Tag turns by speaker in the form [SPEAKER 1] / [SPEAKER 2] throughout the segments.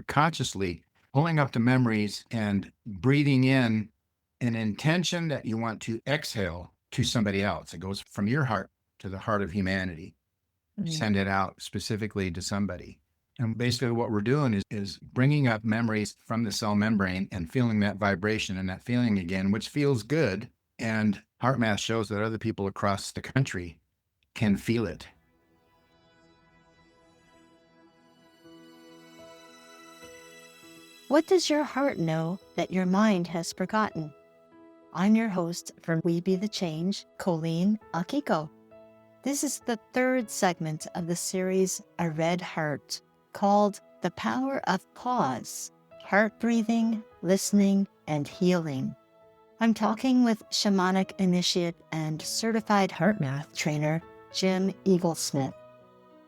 [SPEAKER 1] consciously pulling up the memories and breathing in an intention that you want to exhale to somebody else. It goes from your heart to the heart of humanity. Send it out specifically to somebody. And basically what we're doing is bringing up memories from the cell membrane and feeling that vibration and that feeling again, which feels good. And HeartMath shows that other people across the country can feel it.
[SPEAKER 2] What does your heart know that your mind has forgotten? I'm your host for We Be the Change, Colleen Akiko. This is the third segment of the series A Red Heart, called The Power of Pause, Heart Breathing, Listening, and Healing. I'm talking with shamanic initiate and certified Heartmath trainer, Jim Eaglesmith.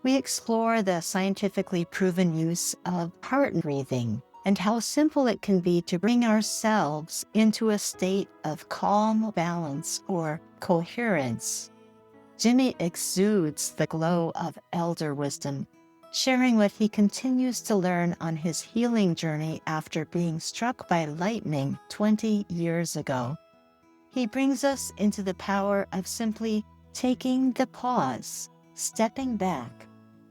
[SPEAKER 2] We explore the scientifically proven use of heart breathing and how simple it can be to bring ourselves into a state of calm balance or coherence. Jimi exudes the glow of elder wisdom, sharing what he continues to learn on his healing journey after being struck by lightning 20 years ago. He brings us into the power of simply taking the pause, stepping back,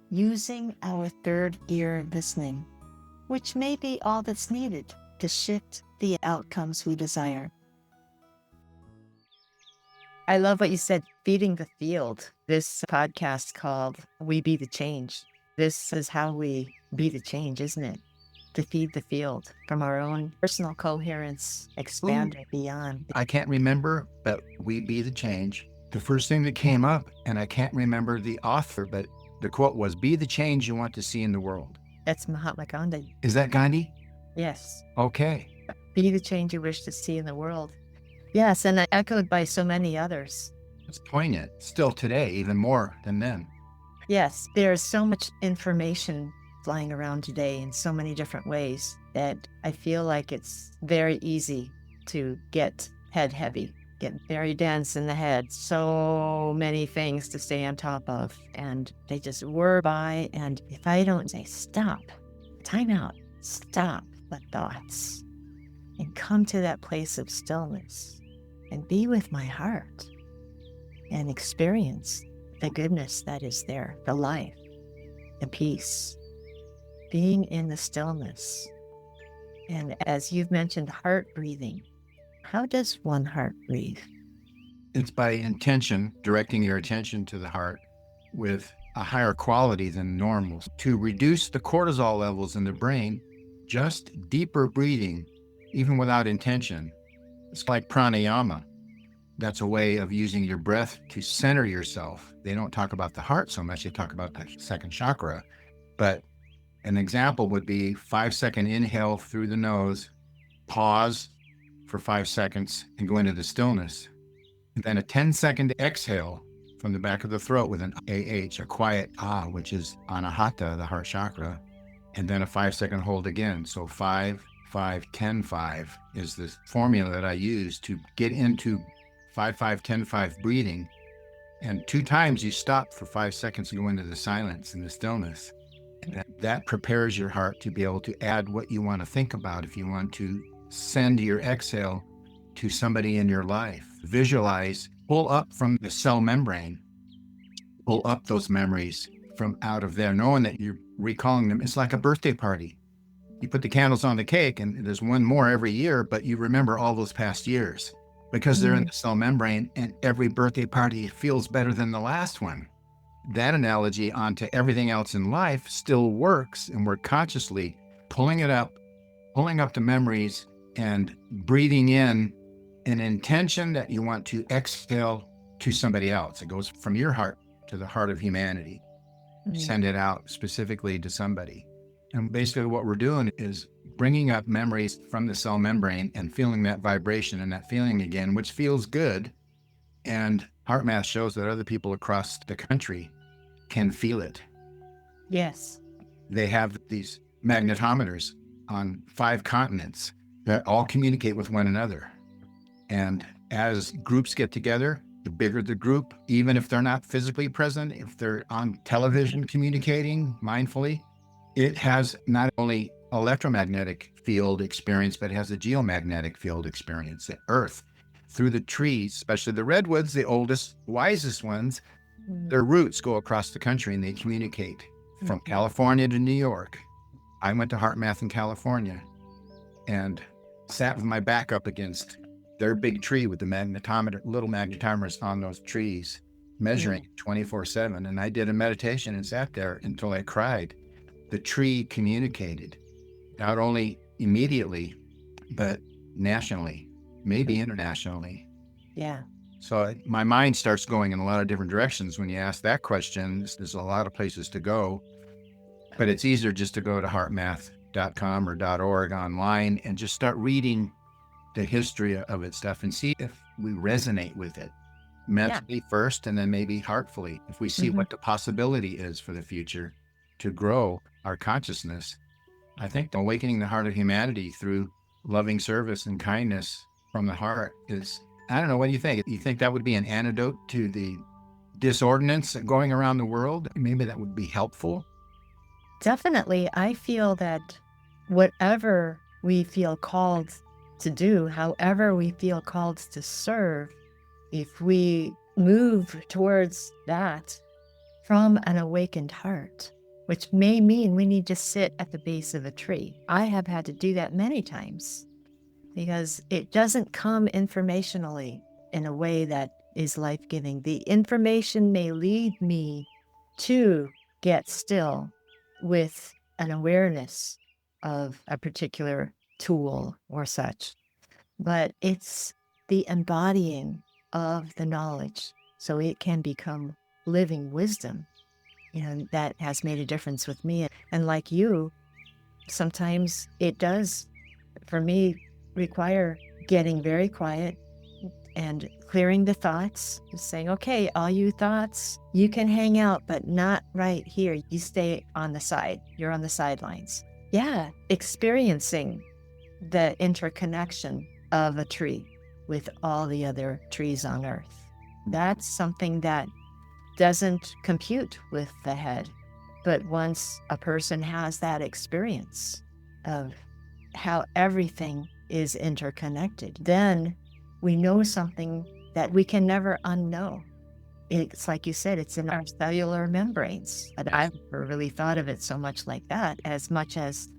[SPEAKER 2] using our third ear listening, which may be all that's needed to shift the outcomes we desire. I love what you said, feeding the field. This podcast called We Be the Change. This is how we be the change, isn't it? To feed the field from our own personal coherence, expand it beyond.
[SPEAKER 1] I can't remember, but We Be the Change. The first thing that came up, and I can't remember the author, but the quote was, "Be the change you want to see in the world."
[SPEAKER 2] That's Mahatma Gandhi.
[SPEAKER 1] Is that Gandhi?
[SPEAKER 2] Yes.
[SPEAKER 1] Okay.
[SPEAKER 2] Be the change you wish to see in the world. Yes, and echoed by so many others.
[SPEAKER 1] It's poignant still today, even more than then.
[SPEAKER 2] Yes, there's so much information flying around today in so many different ways that I feel like it's very easy to get head heavy, get very dense in the head. So many things to stay on top of, and they just whir by. And if I don't say stop, time out, stop the thoughts, and come to that place of stillness and be with my heart and experience the goodness that is there, the life, the peace, being in the stillness. And as you've mentioned, heart breathing. How does one heart breathe?
[SPEAKER 1] It's by intention, directing your attention to the heart with a higher quality than normal to reduce the cortisol levels in the brain. Just deeper breathing, even without intention. It's like pranayama. That's a way of using your breath to center yourself. They don't talk about the heart so much, they talk about the second chakra. But an example would be 5-second inhale through the nose, pause for 5 seconds and go into the stillness. And then a 10-second exhale from the back of the throat with an AH, a quiet ah, which is anahata, the heart chakra. And then a 5-second hold again. So 5, 5, 10, 5 is the formula that I use to get into 5, 5, 10, 5 breathing. And 2 times you stop for 5 seconds and go into the silence and the stillness. And that prepares your heart to be able to add what you want to think about. If you want to send your exhale to somebody in your life, visualize, pull up from the cell membrane, pull up those memories from out of there, knowing that you're recalling them. It's like a birthday party. You put the candles on the cake and there's one more every year, but you remember all those past years because they're in the cell membrane, and every birthday party feels better than the last one. That analogy onto everything else in life still works, and we're consciously pulling up the memories and breathing in an intention that you want to exhale to somebody else. It goes from your heart to the heart of humanity. Send it out specifically to somebody. And basically what we're doing is bringing up memories from the cell membrane and feeling that vibration and that feeling again, which feels good. And HeartMath shows that other people across the country can feel it.
[SPEAKER 2] Yes.
[SPEAKER 1] They have these magnetometers on 5 continents that all communicate with one another. And as groups get together, the bigger the group, even if they're not physically present, if they're on television communicating mindfully, it has not only electromagnetic field experience, but it has a geomagnetic field experience. The earth, through the trees, especially the redwoods, the oldest, wisest ones, their roots go across the country and they communicate from California to New York. I went to HeartMath in California and sat with my back up against their big tree with the magnetometer, little magnetometers on those trees, measuring 24/7. And I did a meditation and sat there until I cried. The tree communicated, not only immediately, but nationally, maybe internationally.
[SPEAKER 2] Yeah.
[SPEAKER 1] So my mind starts going in a lot of different directions when you ask that question. There's a lot of places to go, but it's easier just to go to heartmath.com or .org online and just start reading the history of its stuff and see if we resonate with it mentally first, and then maybe heartfully, if we see what the possibility is for the future to grow our consciousness. I think awakening the heart of humanity through loving service and kindness from the heart is, I don't know, what do you think? You think that would be an antidote to the disordinance going around the world? Maybe that would be helpful?
[SPEAKER 2] Definitely. I feel that whatever we feel called to do, however we feel called to serve, if we move towards that from an awakened heart, which may mean we need to sit at the base of a tree. I have had to do that many times because it doesn't come informationally in a way that is life-giving. The information may lead me to get still with an awareness of a particular tool or such, but it's the embodying of the knowledge so it can become living wisdom. That has made a difference with me. And like you, sometimes it does, for me, require getting very quiet and clearing the thoughts, just saying, okay, all you thoughts, you can hang out, but not right here. You stay on the side. You're on the sidelines. Yeah, experiencing the interconnection of a tree with all the other trees on Earth. That's something that doesn't compute with the head. But once a person has that experience of how everything is interconnected, then we know something that we can never unknow. It's like you said, it's in our cellular membranes. And I've never really thought of it so much like that, as much as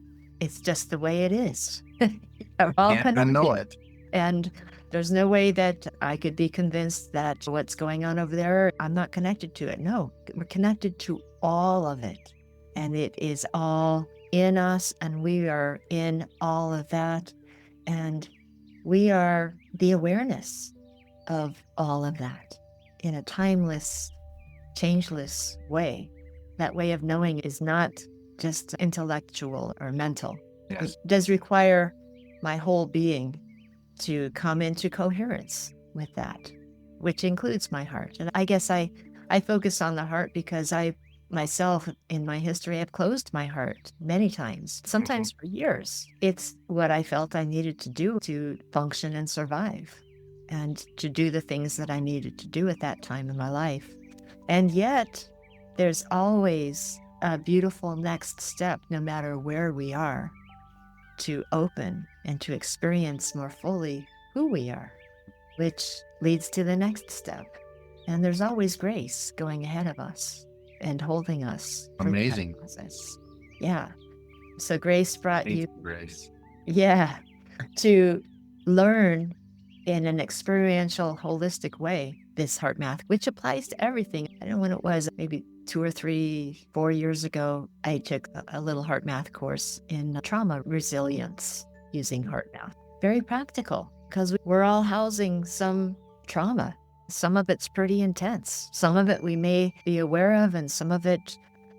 [SPEAKER 2] it's just the way it is. We're all
[SPEAKER 1] Can't unknow
[SPEAKER 2] connected.
[SPEAKER 1] it.
[SPEAKER 2] And there's no way that I could be convinced that what's going on over there, I'm not connected to it. No, we're connected to all of it. And it is all in us, and we are in all of that. And we are the awareness of all of that in a timeless, changeless way. That way of knowing is not just intellectual or mental.
[SPEAKER 1] Yes.
[SPEAKER 2] It does require my whole being to come into coherence with that, which includes my heart. And I guess I focus on the heart because I myself, in my history, have closed my heart many times, sometimes for years. It's what I felt I needed to do to function and survive and to do the things that I needed to do at that time in my life. And yet, there's always a beautiful next step, no matter where we are, to open and to experience more fully who we are, which leads to the next step. And there's always grace going ahead of us and holding us.
[SPEAKER 1] Amazing.
[SPEAKER 2] Process. Yeah. So grace brought you,
[SPEAKER 1] Grace.
[SPEAKER 2] yeah, to learn in an experiential, holistic way, this heart math, which applies to everything. I don't know when it was, maybe 2 or 3, 4 years ago, I took a little heart math course in trauma resilience using heart math. Very practical, because we're all housing some trauma. Some of it's pretty intense. Some of it we may be aware of, and some of it,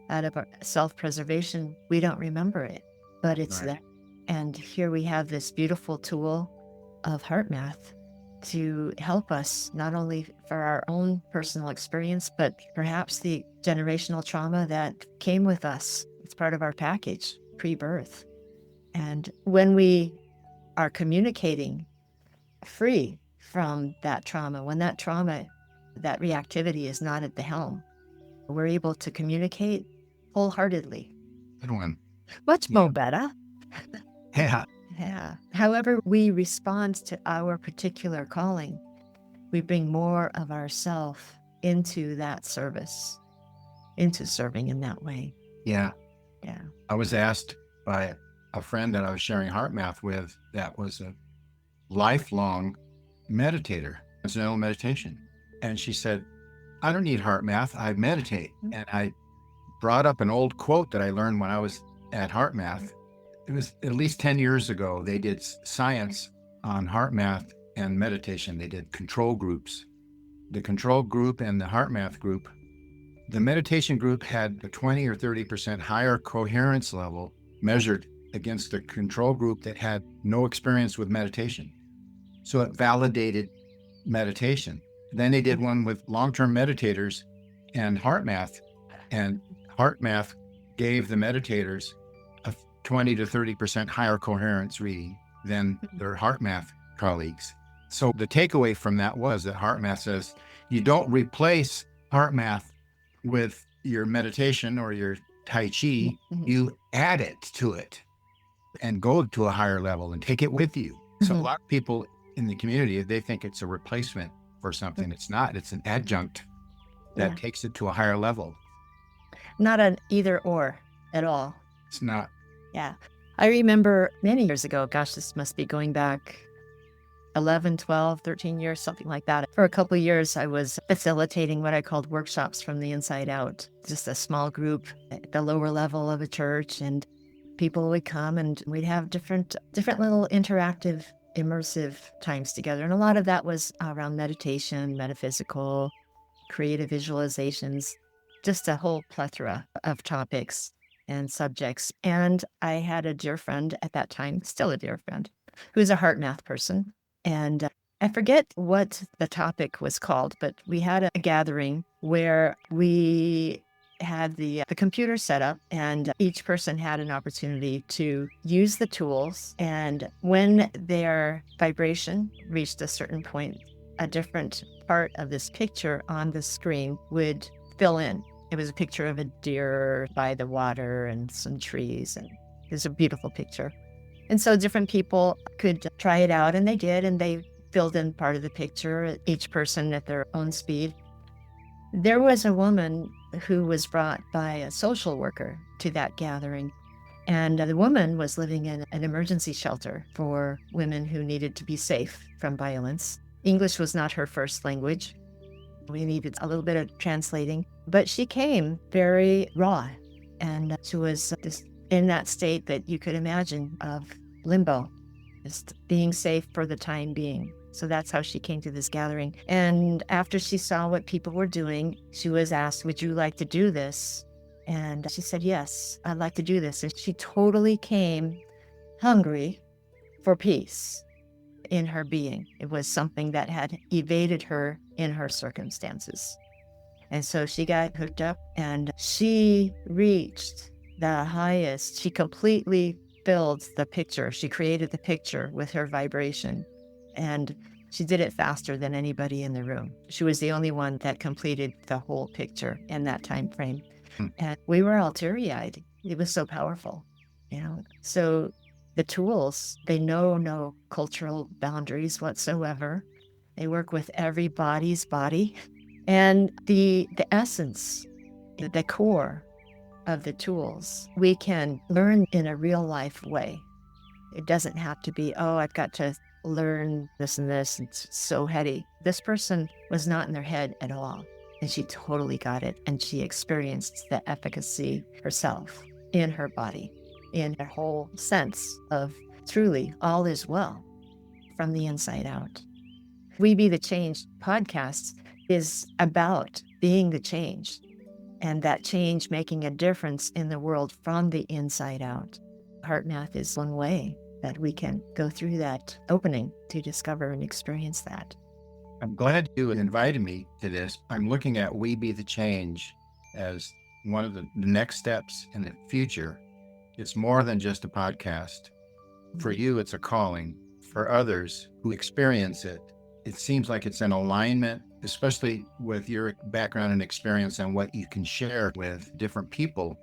[SPEAKER 2] out of our self-preservation, we don't remember it, but it's there. And here we have this beautiful tool of heart math to help us, not only for our own personal experience, but perhaps the generational trauma that came with us. It's part of our package, pre-birth. And when we are communicating free from that trauma, when that trauma, that reactivity is not at the helm, we're able to communicate wholeheartedly.
[SPEAKER 1] Good one.
[SPEAKER 2] Much more better.
[SPEAKER 1] Yeah.
[SPEAKER 2] Yeah. However we respond to our particular calling, we bring more of ourself into that service, into serving in that way.
[SPEAKER 1] Yeah.
[SPEAKER 2] Yeah.
[SPEAKER 1] I was asked by a friend that I was sharing heart math with that was a lifelong meditator, transcendental meditation. And she said, I don't need heart math. I meditate. And I brought up an old quote that I learned when I was at heart math. It was at least 10 years ago. They did science on heart math and meditation. They did control groups. The control group and the heart math group, the meditation group had a 20 or 30% higher coherence level measured against the control group that had no experience with meditation. So it validated meditation. Then they did one with long-term meditators and heart math gave the meditators a 20 to 30% higher coherence reading than their heart math colleagues. So the takeaway from that was that heart math says you don't replace heart math with your meditation or your Tai Chi, you add it to it and go to a higher level and take it with you. So a lot of people in the community, they think it's a replacement for something. It's not. It's an adjunct that takes it to a higher level.
[SPEAKER 2] Not an either or at all.
[SPEAKER 1] It's not.
[SPEAKER 2] Yeah. I remember many years ago, gosh, this must be going back 11, 12, 13 years, something like that. For a couple of years, I was facilitating what I called workshops from the inside out, just a small group at the lower level of a church. And people would come and we'd have different little interactive, immersive times together. And a lot of that was around meditation, metaphysical, creative visualizations, just a whole plethora of topics and subjects. And I had a dear friend at that time, still a dear friend, who's a heart math person. And I forget what the topic was called, but we had a gathering where we had the computer set up and each person had an opportunity to use the tools. And when their vibration reached a certain point, a different part of this picture on the screen would fill in. It was a picture of a deer by the water and some trees, and it was a beautiful picture. And so different people could try it out, and they did, and they filled in part of the picture, each person at their own speed. There was a woman who was brought by a social worker to that gathering, and the woman was living in an emergency shelter for women who needed to be safe from violence. English was not her first language. We needed a little bit of translating, but she came very raw, and she was just in that state that you could imagine of limbo, just being safe for the time being. So that's how she came to this gathering. And after she saw what people were doing, she was asked, would you like to do this? And she said, yes, I'd like to do this. And she totally came hungry for peace in her being. It was something that had evaded her in her circumstances. And so she got hooked up and she reached the highest. She completely filled the picture. She created the picture with her vibration. And she did it faster than anybody in the room. She was the only one that completed the whole picture in that time frame. And we were all teary-eyed. It was so powerful, So the tools, they know no cultural boundaries whatsoever. They work with everybody's body. And the essence, the core of the tools, we can learn in a real life way. It doesn't have to be, I've got to learn this and this. It's so heady. This person was not in their head at all. And she totally got it. And she experienced the efficacy herself in her body, in her whole sense of truly all is well from the inside out. We Be the Change podcast is about being the change, and that change making a difference in the world from the inside out. HeartMath is one way that we can go through that opening to discover and experience that.
[SPEAKER 1] I'm glad you invited me to this. I'm looking at We Be the Change as one of the next steps in the future. It's more than just a podcast. For you, it's a calling. For others who experience it, it seems like it's an alignment, especially with your background and experience and what you can share with different people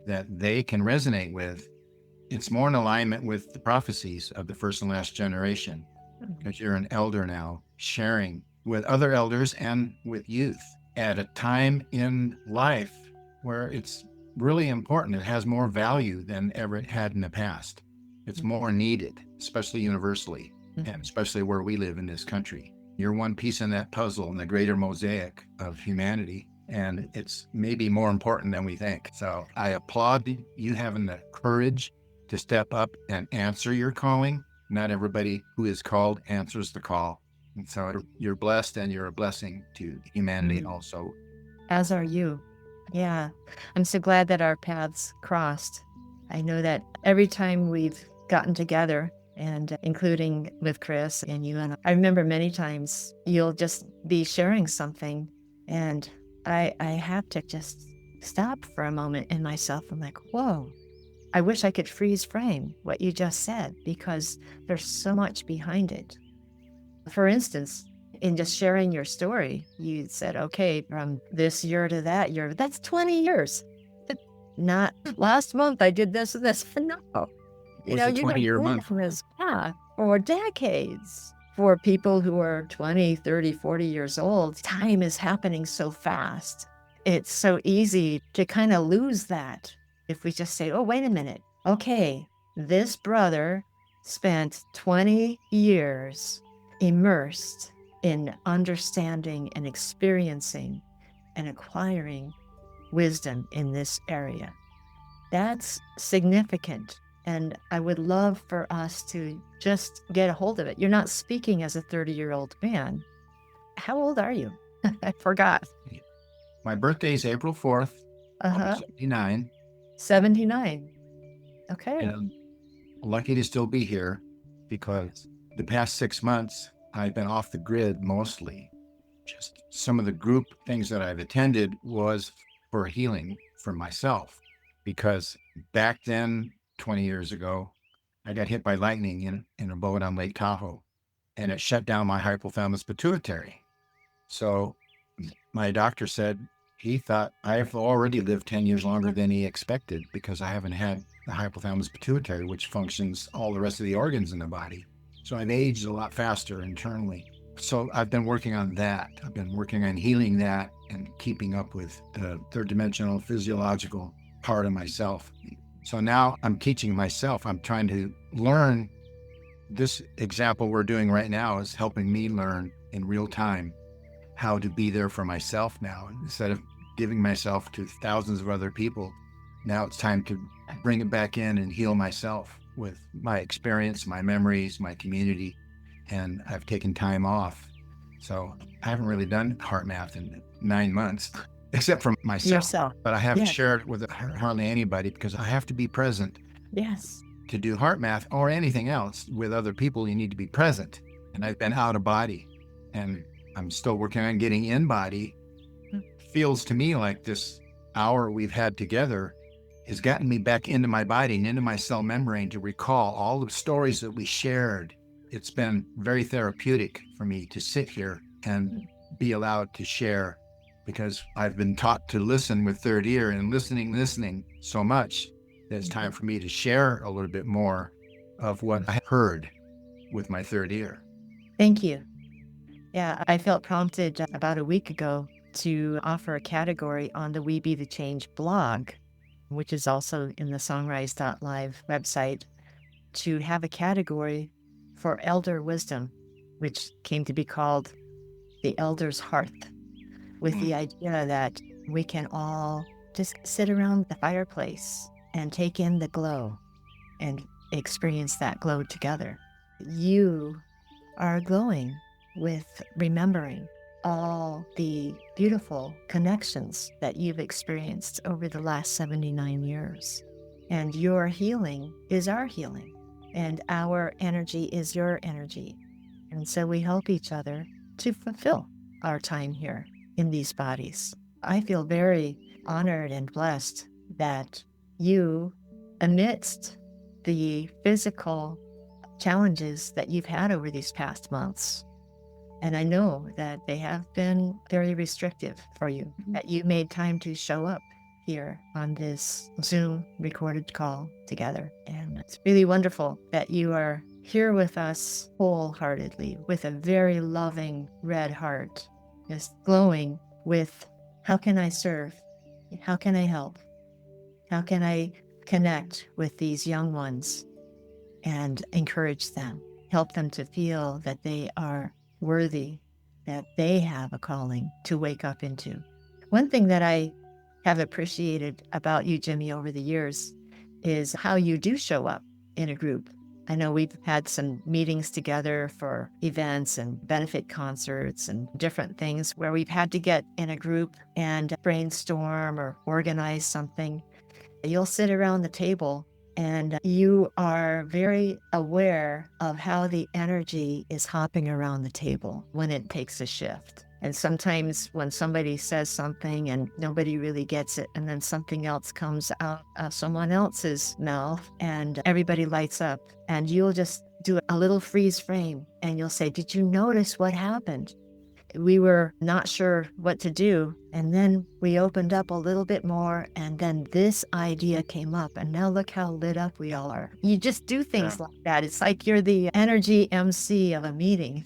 [SPEAKER 1] that they can resonate with. it's more in alignment with the prophecies of the first and last generation, because you're an elder now, sharing with other elders and with youth at a time in life where it's really important. It has more value than ever it had in the past. It's more needed, especially universally, and especially where we live in this country. You're one piece in that puzzle in the greater mosaic of humanity, and it's maybe more important than we think. So I applaud you having the courage to step up and answer your calling. Not everybody who is called answers the call. And so you're blessed, and you're a blessing to humanity also.
[SPEAKER 2] As are you. Yeah. I'm so glad that our paths crossed. I know that every time we've gotten together, and including with Chris and you, and I remember many times you'll just be sharing something, and I have to just stop for a moment in myself. I'm like, whoa, I wish I could freeze frame what you just said, because there's so much behind it. For instance, in just sharing your story, you said, okay, from this year to that year, that's 20 years. But not last month I did this and this. No.
[SPEAKER 1] It was a 20-year month.
[SPEAKER 2] From his path for decades. For people who are 20, 30, 40 years old, time is happening so fast. It's so easy to kind of lose that if we just say, oh, wait a minute. Okay, this brother spent 20 years immersed in understanding and experiencing and acquiring wisdom in this area. That's significant. And I would love for us to just get a hold of it. You're not speaking as a 30-year-old man. How old are you? I forgot.
[SPEAKER 1] My birthday is April 4th, 79.
[SPEAKER 2] 79. Okay.
[SPEAKER 1] And I'm lucky to still be here, because the past 6 months, I've been off the grid mostly. Just some of the group things that I've attended was for healing for myself, because back then, 20 years ago, I got hit by lightning in a boat on Lake Tahoe, and it shut down my hypothalamus pituitary. So my doctor said he thought I've already lived 10 years longer than he expected, because I haven't had the hypothalamus pituitary, which functions all the rest of the organs in the body. So I've aged a lot faster internally. So I've been working on that. I've been working on healing that and keeping up with the third dimensional physiological part of myself. So now I'm teaching myself. I'm trying to learn. This example we're doing right now is helping me learn in real time how to be there for myself now. Instead of giving myself to thousands of other people, now it's time to bring it back in and heal myself with my experience, my memories, my community. And I've taken time off. So I haven't really done HeartMath in 9 months, except for myself. But I haven't shared it with hardly anybody, because I have to be present.
[SPEAKER 2] Yes.
[SPEAKER 1] To do HeartMath or anything else with other people, you need to be present. And I've been out of body, and I'm still working on getting in body. Feels to me like this hour we've had together has gotten me back into my body and into my cell membrane to recall all the stories that we shared. It's been very therapeutic for me to sit here and be allowed to share, because I've been taught to listen with third ear, and listening so much that it's time for me to share a little bit more of what I heard with my third ear.
[SPEAKER 2] Thank you. Yeah, I felt prompted about a week ago to offer a category on the We Be the Change blog, which is also in the Songrise.live website, to have a category for elder wisdom, which came to be called the Elder's Hearth, with the idea that we can all just sit around the fireplace and take in the glow and experience that glow together. You are glowing with remembering all the beautiful connections that you've experienced over the last 79 years. And your healing is our healing, and our energy is your energy. And so we help each other to fulfill our time here in these bodies. I feel very honored and blessed that you, amidst the physical challenges that you've had over these past months, and I know that they have been very restrictive for you, that you made time to show up here on this Zoom recorded call together. And it's really wonderful that you are here with us wholeheartedly, with a very loving red heart, just glowing with, how can I serve? How can I help? How can I connect with these young ones and encourage them, help them to feel that they are worthy, that they have a calling to wake up into? One thing that I have appreciated about you, Jimmy, over the years is how you do show up in a group. I know we've had some meetings together for events and benefit concerts and different things where we've had to get in a group and brainstorm or organize something. You'll sit around the table and you are very aware of how the energy is hopping around the table when it takes a shift. And sometimes when somebody says something and nobody really gets it, and then something else comes out of someone else's mouth and everybody lights up, and you'll just do a little freeze frame and you'll say, did you notice what happened? We were not sure what to do. And then we opened up a little bit more, and then this idea came up, and now look how lit up we all are. You just do things like that. It's like you're the energy MC of a meeting.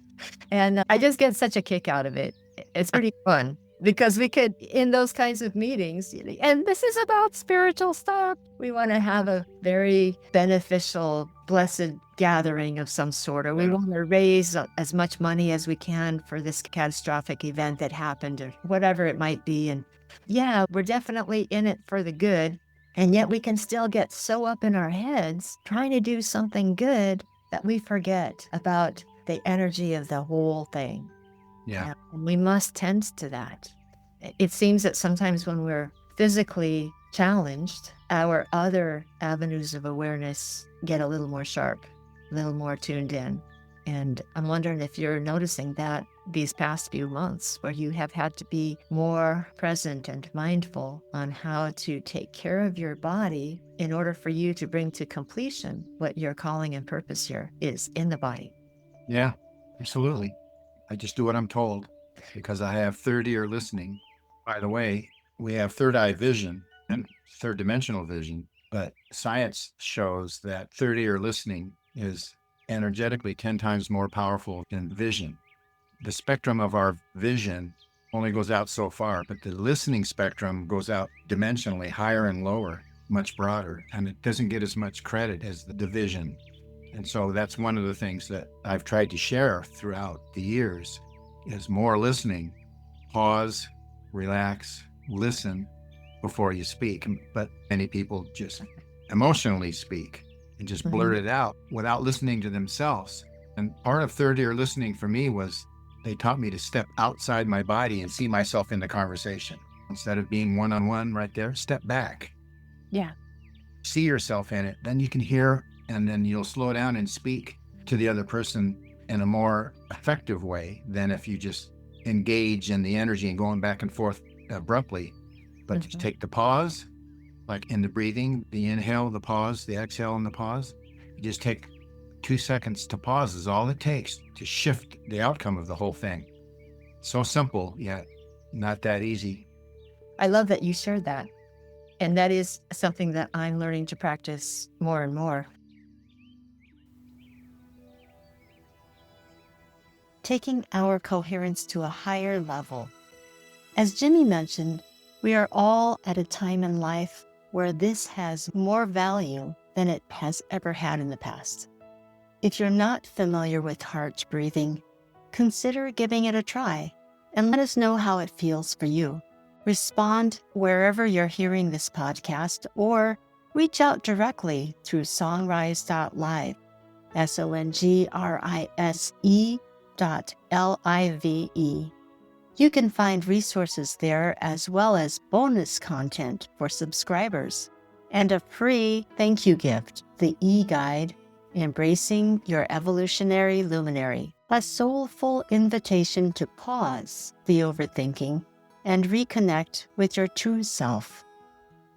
[SPEAKER 2] And I just get such a kick out of it. It's pretty fun because we could, in those kinds of meetings, and this is about spiritual stuff, we want to have a very beneficial, blessed gathering of some sort, or we want to raise as much money as we can for this catastrophic event that happened, or whatever it might be. And yeah, we're definitely in it for the good. And yet we can still get so up in our heads trying to do something good that we forget about the energy of the whole thing.
[SPEAKER 1] Yeah.
[SPEAKER 2] And we must tend to that. It seems that sometimes when we're physically challenged, our other avenues of awareness get a little more sharp, a little more tuned in. And I'm wondering if you're noticing that these past few months, where you have had to be more present and mindful on how to take care of your body in order for you to bring to completion what your calling and purpose here is in the body.
[SPEAKER 1] Yeah, absolutely. I just do what I'm told because I have third ear listening. By the way, we have third eye vision and third dimensional vision, but science shows that third ear listening is energetically 10 times more powerful than vision. The spectrum of our vision only goes out so far, but the listening spectrum goes out dimensionally higher and lower, much broader, and it doesn't get as much credit as the vision. And so that's one of the things that I've tried to share throughout the years is more listening, pause, relax, listen before you speak. But many people just emotionally speak and just blurt it out without listening to themselves. And part of third ear listening for me was they taught me to step outside my body and see myself in the conversation. Instead of being one-on-one right there, step back.
[SPEAKER 2] Yeah.
[SPEAKER 1] See yourself in it. Then you can hear, and then you'll slow down and speak to the other person in a more effective way than if you just engage in the energy and going back and forth abruptly. But just take the pause, like in the breathing, the inhale, the pause, the exhale, and the pause. You just take 2 seconds to pause is all it takes to shift the outcome of the whole thing. So simple, yet not that easy.
[SPEAKER 2] I love that you shared that. And that is something that I'm learning to practice more and more. Taking our coherence to a higher level. As Jimmy mentioned, we are all at a time in life where this has more value than it has ever had in the past. If you're not familiar with heart breathing, consider giving it a try and let us know how it feels for you. Respond wherever you're hearing this podcast or reach out directly through songrise.live, songrise.live. You can find resources there as well as bonus content for subscribers and a free thank you gift, the e-guide, Embracing Your Evolutionary Luminary, a soulful invitation to pause the overthinking and reconnect with your true self.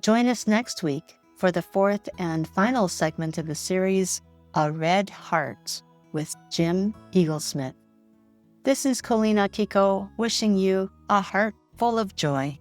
[SPEAKER 2] Join us next week for the fourth and final segment of the series, A Red Heart, with Jim Eaglesmith. This is Colleen Akiko wishing you a heart full of joy.